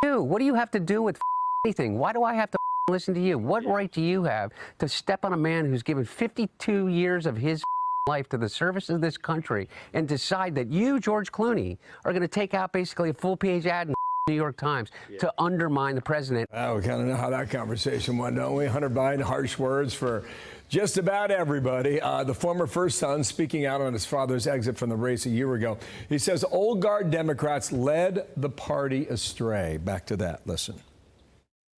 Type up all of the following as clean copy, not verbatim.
you? What do you have to do with anything? Why do I have to listen to you? What right do you have to step on a man who's given 52 years of his life to the service of this country and decide that you, George Clooney, are going to take out basically a full-page ad in the New York Times to undermine the president? We kind of know how that conversation went, don't we? Hunter Biden, harsh words for just about everybody. The former first son speaking out on his father's exit from the race a year ago. He says old guard Democrats led the party astray. Back to that. Listen.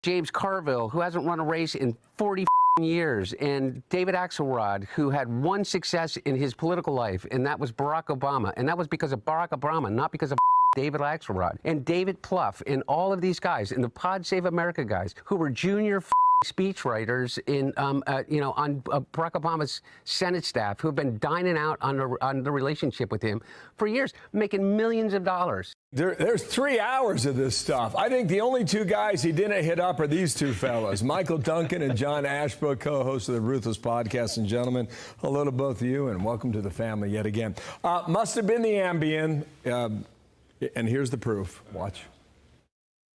James Carville, who hasn't run a race in 40 years, and David Axelrod, who had one success in his political life, and that was Barack Obama. And that was because of Barack Obama, not because of David Axelrod. And David Plouffe, and all of these guys, and the Pod Save America guys, who were junior speechwriters in, on Barack Obama's Senate staff, who have been dining out on the relationship with him for years, making millions of dollars. There's 3 hours of this stuff. I think the only two guys he didn't hit up are these two fellas, Michael Duncan and John Ashbrook, co-hosts of the Ruthless Podcast. And gentlemen, hello to both of you and welcome to the family yet again. Must have been the Ambien, and here's the proof. Watch.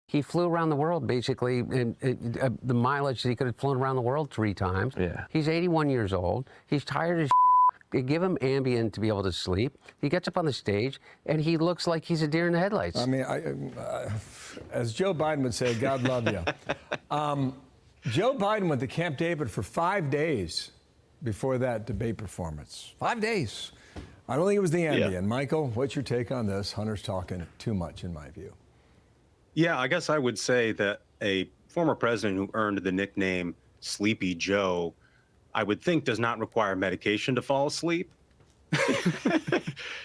He flew around the world, basically, and the mileage that he could have flown around the world 3 times. Yeah. He's 81 years old. He's tired as shit. They give him Ambien to be able to sleep. He gets up on the stage, and he looks like he's a deer in the headlights. I mean, as Joe Biden would say, God love you. Joe Biden went to Camp David for 5 days before that debate performance. 5 days. I don't think it was the Ambien. Yeah. Michael, what's your take on this? Hunter's talking too much, in my view. Yeah, I guess I would say that a former president who earned the nickname Sleepy Joe, I would think does not require medication to fall asleep.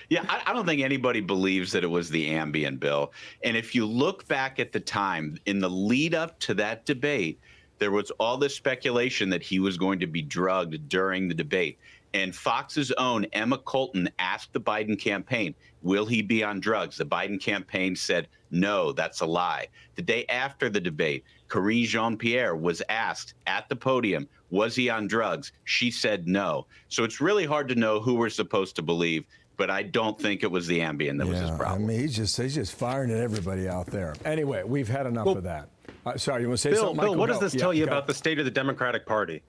Yeah, I don't think anybody believes that it was the Ambien, Bill. And if you look back at the time, in the lead up to that debate, there was all this speculation that he was going to be drugged during the debate. And Fox's own Emma Colton asked the Biden campaign, will he be on drugs? The Biden campaign said, no, that's a lie. The day after the debate, Karine Jean-Pierre was asked at the podium, was he on drugs? She said no. So it's really hard to know who we're supposed to believe, but I don't think it was the Ambien that was his problem. I mean, he's just firing at everybody out there. Anyway, we've had enough of that. Sorry, you want to say something, Michael? Bill, what does this tell you about the state of the Democratic Party?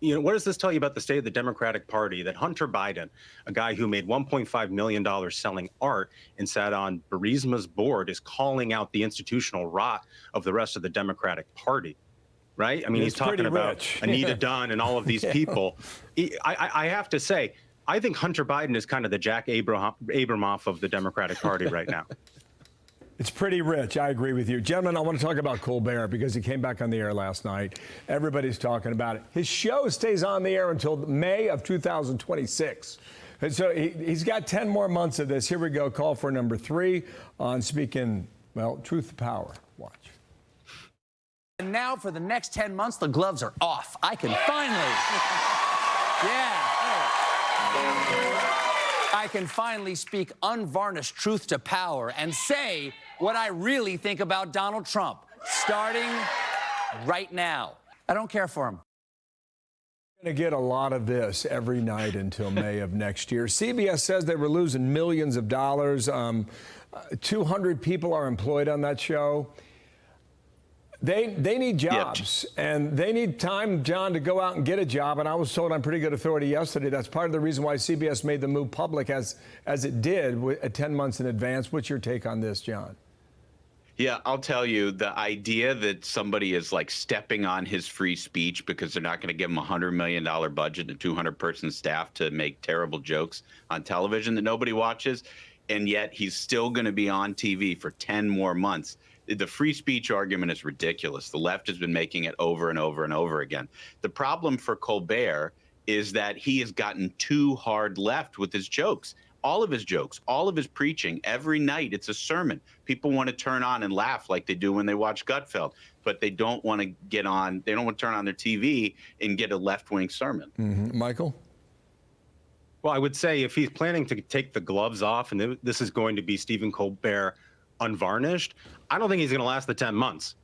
You know, what does this tell you about the state of the Democratic Party that Hunter Biden, a guy who made $1.5 million selling art and sat on Burisma's board, is calling out the institutional rot of the rest of the Democratic Party, right? I mean, he's talking about Anita Dunn and all of these people. I have to say, I think Hunter Biden is kind of the Jack Abramoff of the Democratic Party right now. It's pretty rich. I agree with you. Gentlemen, I want to talk about Colbert because he came back on the air last night. Everybody's talking about it. His show stays on the air until May of 2026. And so he's got 10 more months of this. Here we go. Call for number 3 on speaking, well, truth to power. Watch. And now for the next 10 months, the gloves are off. I can finally, I can finally speak unvarnished truth to power and say what I really think about Donald Trump, starting right now. I don't care for him. We're going to get a lot of this every night until May of next year. CBS says they were losing millions of dollars. 200 people are employed on that show. They need jobs, and they need time, John, to go out and get a job. And I was told on pretty good authority yesterday that's part of the reason why CBS made the move public as it did at 10 months in advance. What's your take on this, John? Yeah, I'll tell you, the idea that somebody is like stepping on his free speech because they're not going to give him a $100 million budget and 200-person staff to make terrible jokes on television that nobody watches, and yet he's still going to be on TV for 10 more months. The free speech argument is ridiculous. The left has been making it over and over and over again. The problem for Colbert is that he has gotten too hard left with his jokes. All of his jokes, all of his preaching, every night it's a sermon. People want to turn on and laugh like they do when they watch Gutfeld, but they don't want to get on, they don't want to turn on their TV and get a left-wing sermon. Mm-hmm. Michael? Well, I would say if he's planning to take the gloves off and this is going to be Stephen Colbert unvarnished, I don't think he's going to last the 10 months.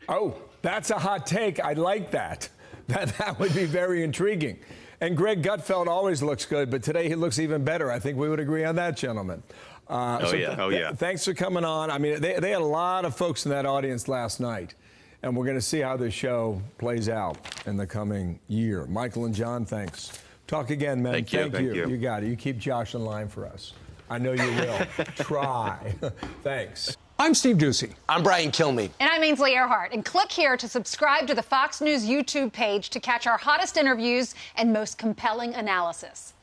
Oh, that's a hot take. I like that. That would be very intriguing. And Greg Gutfeld always looks good, but today he looks even better. I think we would agree on that, gentlemen. Thanks for coming on. I mean, they had a lot of folks in that audience last night, and we're going to see how this show plays out in the coming year. Michael and John, thanks. Talk again, man. Thank you. You got it. You keep Josh in line for us. I know you will. Try. Thanks. I'm Steve Doocy. I'm Brian Kilmeade. And I'm Ainsley Earhart. And click here to subscribe to the Fox News YouTube page to catch our hottest interviews and most compelling analysis.